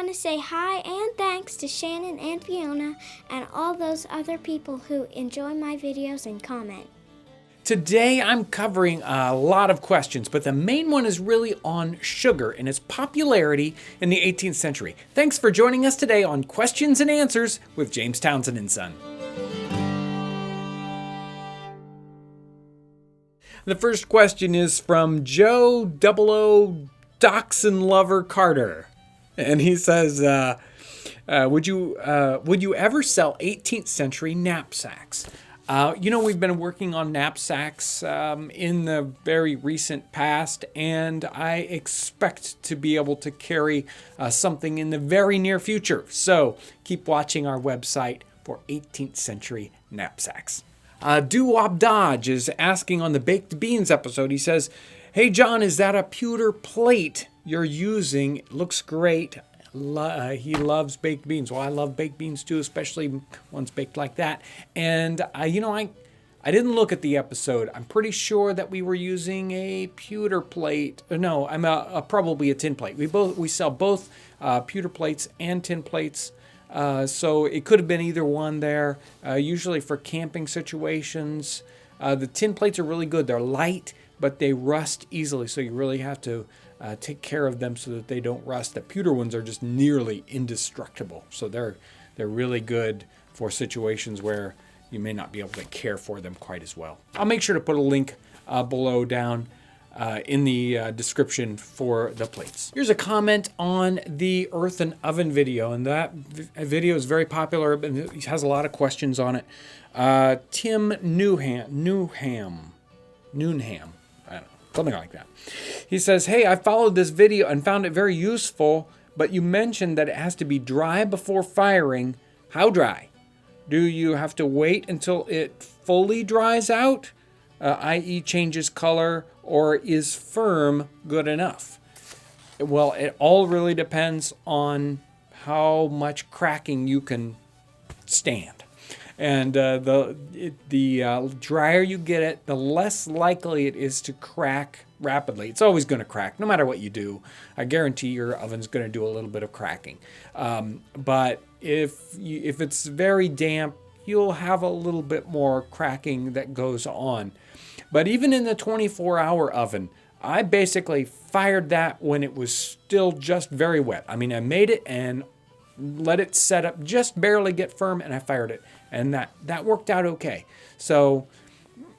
want to say hi and thanks to Shannon and Fiona and all those other people who enjoy my videos and comment. Today I'm covering a lot of questions, but the main one is really on sugar and its popularity in the 18th century. Thanks for joining us today on Questions and Answers with James Townsend and Son. The first question is from Joe Double-O Dachshund Lover Carter. And he says, would you ever sell 18th century knapsacks? We've been working on knapsacks in the very recent past, and I expect to be able to carry something in the very near future. So keep watching our website for 18th century knapsacks. Doo-Wop Dodge is asking on the baked beans episode. He says, "Hey John, is that a pewter plate you're using? It looks great." He loves baked beans. Well, I love baked beans too, especially ones baked like that. And I didn't look at the episode. I'm pretty sure that we were using a pewter plate. No, I'm probably a tin plate. We sell both pewter plates and tin plates. So it could have been either one there. Usually for camping situations, the tin plates are really good. They're light, but they rust easily. So you really have to take care of them so that they don't rust. The pewter ones are just nearly indestructible. So they're really good for situations where you may not be able to care for them quite as well. I'll make sure to put a link below down in the description for the plates. Here's a comment on the earthen oven video, and that video is very popular and it has a lot of questions on it. Tim Noonham, something like that. He says, "Hey, I followed this video and found it very useful, but you mentioned that it has to be dry before firing. How dry? Do you have to wait until it fully dries out, i.e. changes color, or is firm good enough?" Well, it all really depends on how much cracking you can stand. And the drier you get it, the less likely it is to crack rapidly. It's always going to crack, no matter what you do. I guarantee your oven's going to do a little bit of cracking. But if it's very damp, you'll have a little bit more cracking that goes on. But even in the 24-hour oven, I basically fired that when it was still just very wet. I mean, I made it and let it set up, just barely get firm, and I fired it. And that worked out okay. So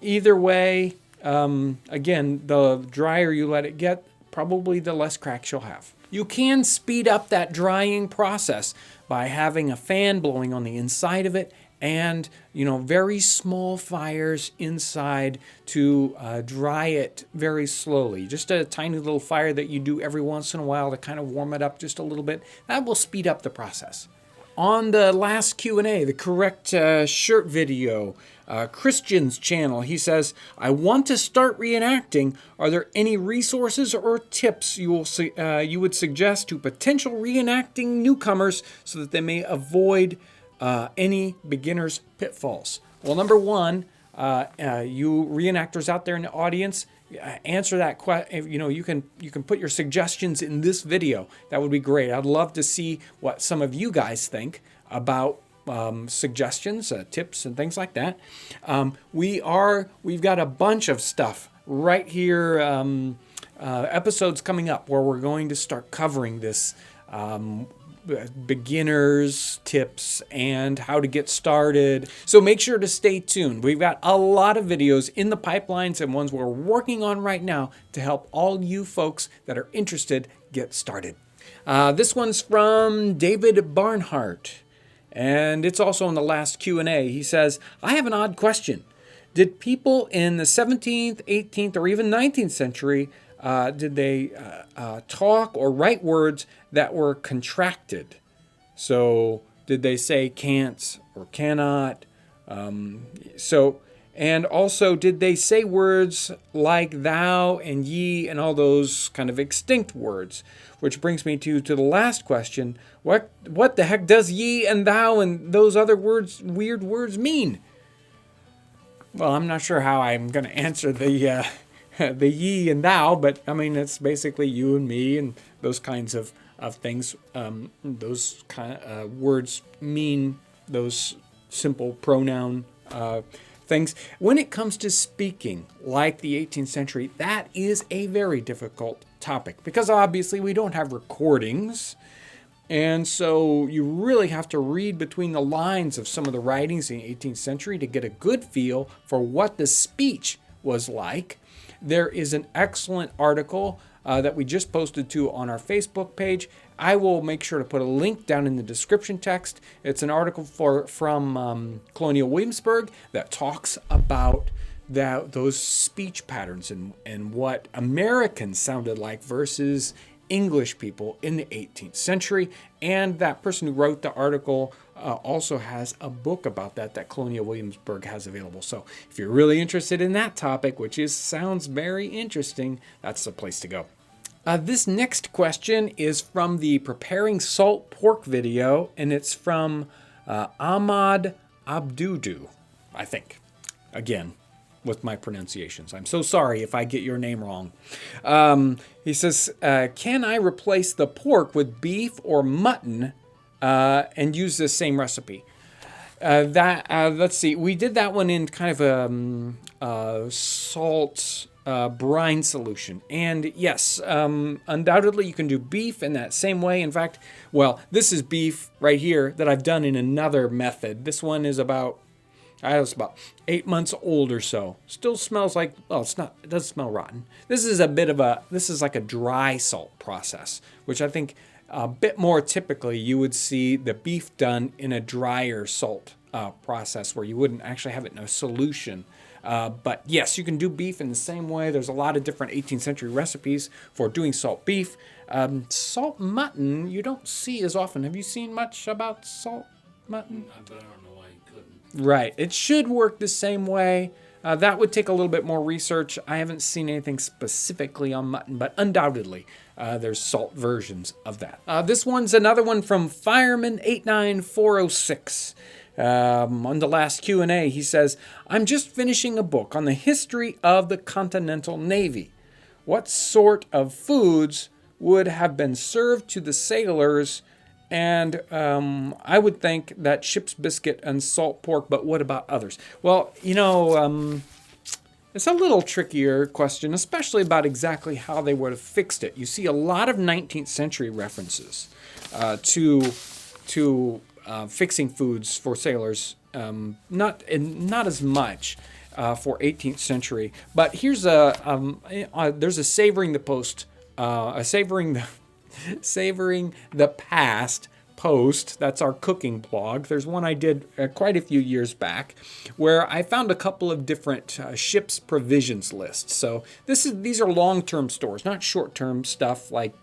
either way, again, the drier you let it get, probably the less cracks you'll have. You can speed up that drying process by having a fan blowing on the inside of it and, very small fires inside to dry it very slowly. Just a tiny little fire that you do every once in a while to kind of warm it up just a little bit. That will speed up the process. On the last Q&A, the correct shirt video, Christian's channel, he says, "I want to start reenacting. Are there any resources or tips you would suggest to potential reenacting newcomers so that they may avoid any beginner's pitfalls?" Well, number one, you reenactors out there in the audience, answer that question. You can put your suggestions in this video. That would be great. I'd love to see what some of you guys think about suggestions, tips, and things like that. We've got a bunch of stuff right here, episodes coming up where we're going to start covering this. Beginners tips and how to get started. So make sure to stay tuned. We've got a lot of videos in the pipelines and ones we're working on right now to help all you folks that are interested get started. This one's from David Barnhart, and it's also in the last Q&A. He says, "I have an odd question. Did people in the 17th, 18th, or even 19th century did they talk or write words that were contracted? So did they say can't or cannot? And also, did they say words like thou and ye and all those kind of extinct words? Which brings me to the last question. What the heck does ye and thou and those other weird words mean?" Well, I'm not sure how I'm going to answer the ye and thou, but I mean, it's basically you and me and those kinds of of things. Those kind of words mean those simple pronoun things. When it comes to speaking, like the 18th century, that is a very difficult topic because obviously we don't have recordings. And so you really have to read between the lines of some of the writings in the 18th century to get a good feel for what the speech was like. There is an excellent article that we just posted to on our Facebook page. I will make sure to put a link down in the description text. It's an article from Colonial Williamsburg that talks about those speech patterns and what Americans sounded like versus English people in the 18th century. And that person who wrote the article also has a book about that Colonial Williamsburg has available. So if you're really interested in that topic, which sounds very interesting, that's the place to go. This next question is from the Preparing Salt Pork video, and it's from Ahmad Abdudu, I think. Again, with my pronunciations. I'm so sorry if I get your name wrong. He says, can I replace the pork with beef or mutton and use the same recipe? Let's see. We did that one in kind of a salt brine solution. And yes, undoubtedly you can do beef in that same way. In fact, well, this is beef right here that I've done in another method. This one is about 8 months old or so. Still smells like, well, it doesn't smell rotten. This is like a dry salt process, which I think a bit more typically you would see the beef done in a drier salt process where you wouldn't actually have it in a solution. But yes, you can do beef in the same way. There's a lot of different 18th century recipes for doing salt beef. Salt mutton, you don't see as often. Have you seen much about salt mutton? I don't know why you couldn't. Right. It should work the same way. That would take a little bit more research. I haven't seen anything specifically on mutton, but undoubtedly there's salt versions of that. This one's another one from Fireman 89406. On the last Q&A, he says, I'm just finishing a book on the history of the Continental Navy. What sort of foods would have been served to the sailors? And I would think that ship's biscuit and salt pork, but what about others? Well, it's a little trickier question, especially about exactly how they would have fixed it. You see a lot of 19th century references to fixing foods for sailors, not as much for 18th century. But here's there's a savoring the post, Savoring the Past post. That's our cooking blog. There's one I did quite a few years back where I found a couple of different ship's provisions lists. So these are long-term stores, not short-term stuff like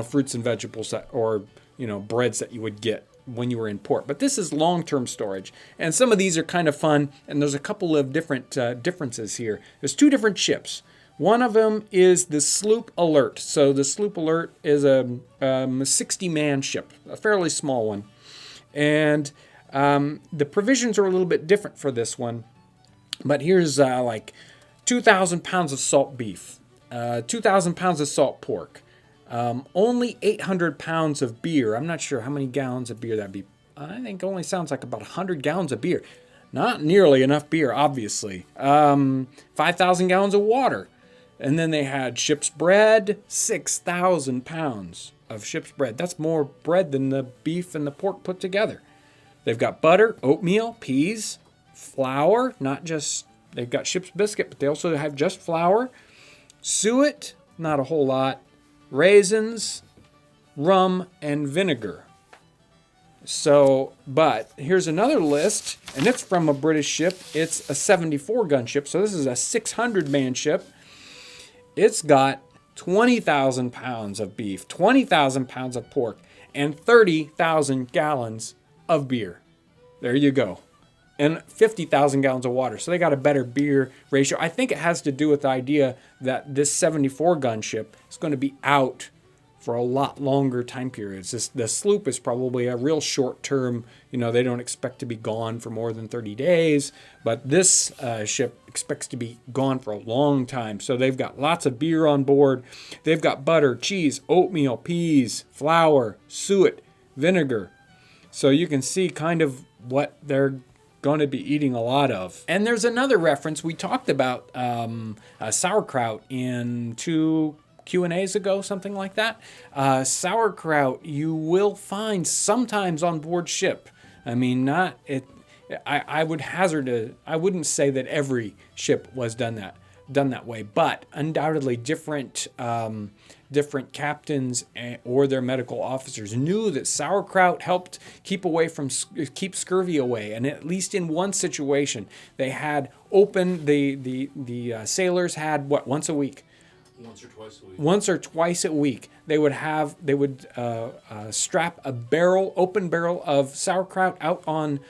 fruits and vegetables or breads that you would get when you were in port. But this is long-term storage. And some of these are kind of fun. And there's a couple of different differences here. There's two different ships. One of them is the Sloop Alert. So the Sloop Alert is a 60-man ship, a fairly small one. And the provisions are a little bit different for this one. But here's like 2,000 pounds of salt beef, 2,000 pounds of salt pork, only 800 pounds of beer. I'm not sure how many gallons of beer that'd be. I think it only sounds like about 100 gallons of beer. Not nearly enough beer, obviously. 5,000 gallons of water. And then they had ship's bread, 6,000 pounds of ship's bread. That's more bread than the beef and the pork put together. They've got butter, oatmeal, peas, flour, they've got ship's biscuit, but they also have just flour, suet, not a whole lot, raisins, rum, and vinegar. So, but here's another list, and it's from a British ship. It's a 74-gun ship, so this is a 600-man ship. It's got 20,000 pounds of beef, 20,000 pounds of pork, and 30,000 gallons of beer. There you go. And 50,000 gallons of water. So they got a better beer ratio. I think it has to do with the idea that this 74-gun ship is going to be out for a lot longer time periods. The sloop is probably a real short term, they don't expect to be gone for more than 30 days, but this ship expects to be gone for a long time. So they've got lots of beer on board. They've got butter, cheese, oatmeal, peas, flour, suet, vinegar. So you can see kind of what they're going to be eating a lot of. And there's another reference. We talked about sauerkraut in 2 Q&As ago, something like that. Sauerkraut you will find sometimes on board ship. I mean, not it. I would hazard I wouldn't say that every ship was done that way, but undoubtedly different captains or their medical officers knew that sauerkraut helped keep scurvy away. And at least in one situation, they had the sailors had once a week. Once or twice a week. Once or twice a week, they would strap a open barrel of sauerkraut out on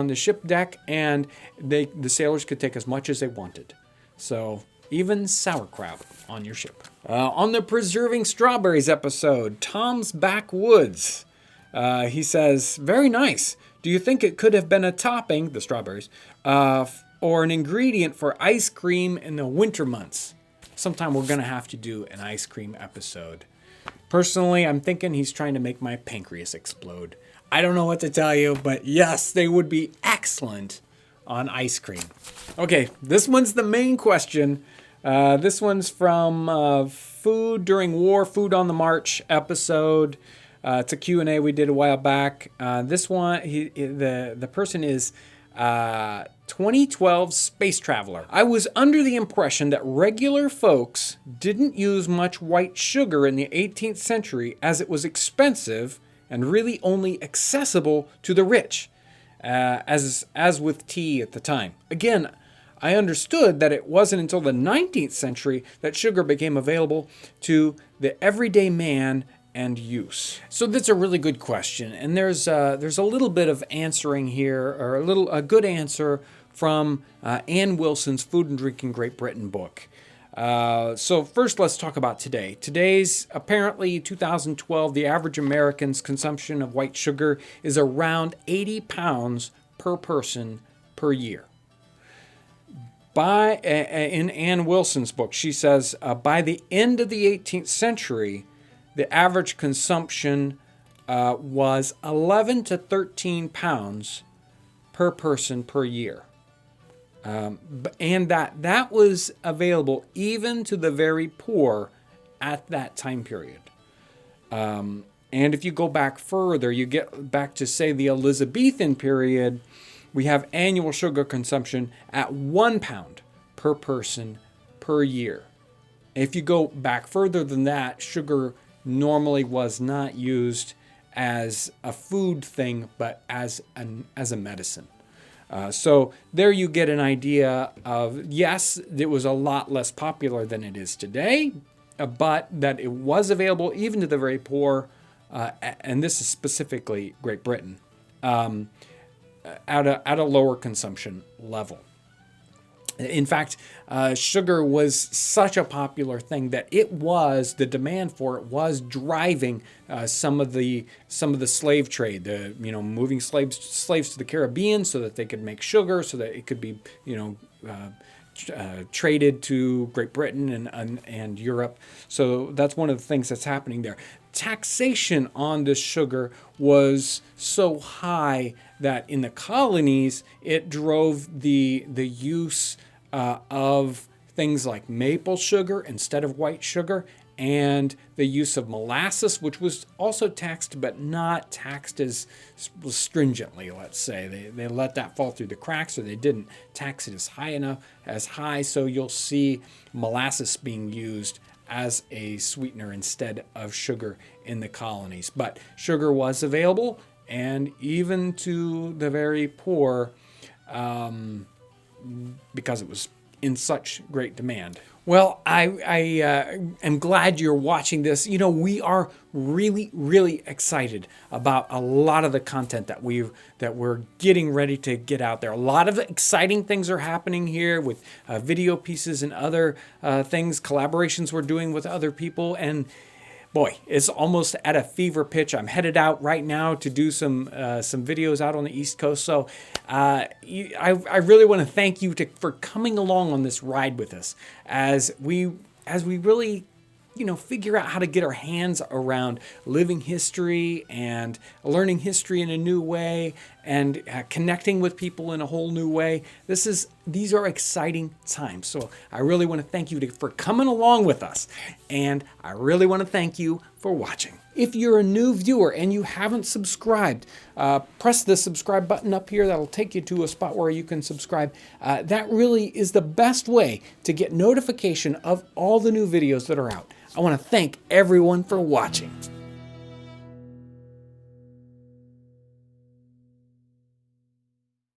the ship deck, and the sailors could take as much as they wanted. So even sauerkraut on your ship. On the preserving strawberries episode, Tom's Backwoods, he says, very nice. Do you think it could have been a topping, the strawberries, or an ingredient for ice cream in the winter months? Sometime we're going to have to do an ice cream episode. Personally, I'm thinking he's trying to make my pancreas explode. I don't know what to tell you, but yes, they would be excellent on ice cream. Okay, this one's the main question. This one's from Food During War, Food on the March episode. It's a Q&A we did a while back. This one, the person is 2012 Space Traveler. I was under the impression that regular folks didn't use much white sugar in the 18th century as it was expensive and really only accessible to the rich, as with tea at the time. Again, I understood that it wasn't until the 19th century that sugar became available to the everyday man and use. So that's a really good question, and there's a little bit of answering here, or a good answer from Ann Wilson's Food and Drink in Great Britain book. So first, let's talk about today. Today's, apparently 2012, the average American's consumption of white sugar is around 80 pounds per person per year. In Ann Wilson's book, she says, by the end of the 18th century, the average consumption was 11 to 13 pounds per person per year. And that was available even to the very poor at that time period. And if you go back further, you get back to, say, the Elizabethan period, we have annual sugar consumption at 1 pound per person per year. If you go back further than that, sugar normally was not used as a food thing, but as a medicine. So there you get an idea of, yes, it was a lot less popular than it is today, but that it was available even to the very poor, and this is specifically Great Britain, at a lower consumption level. In fact, sugar was such a popular thing that the demand for it was driving some of the slave trade, moving slaves to the Caribbean so that they could make sugar, so that it could be, traded to Great Britain and Europe. So that's one of the things that's happening there. Taxation on this sugar was so high that in the colonies it drove the use of things like maple sugar instead of white sugar, and the use of molasses, which was also taxed but not taxed as stringently, let's say. They let that fall through the cracks, or they didn't tax it as high, so you'll see molasses being used as a sweetener instead of sugar in the colonies. But sugar was available, and even to the very poor, because it was in such great demand. Well, I am glad you're watching this. We are really, really excited about a lot of the content that we're getting ready to get out there. A lot of exciting things are happening here with video pieces and other things, collaborations we're doing with other people, and boy, it's almost at a fever pitch. I'm headed out right now to do some videos out on the East Coast. So I really want to thank you for coming along on this ride with us as we really figure out how to get our hands around living history and learning history in a new way and connecting with people in a whole new way. These are exciting times. So I really want to thank you for coming along with us. And I really want to thank you for watching. If you're a new viewer and you haven't subscribed, press the subscribe button up here. That'll take you to a spot where you can subscribe. That really is the best way to get notification of all the new videos that are out. I want to thank everyone for watching.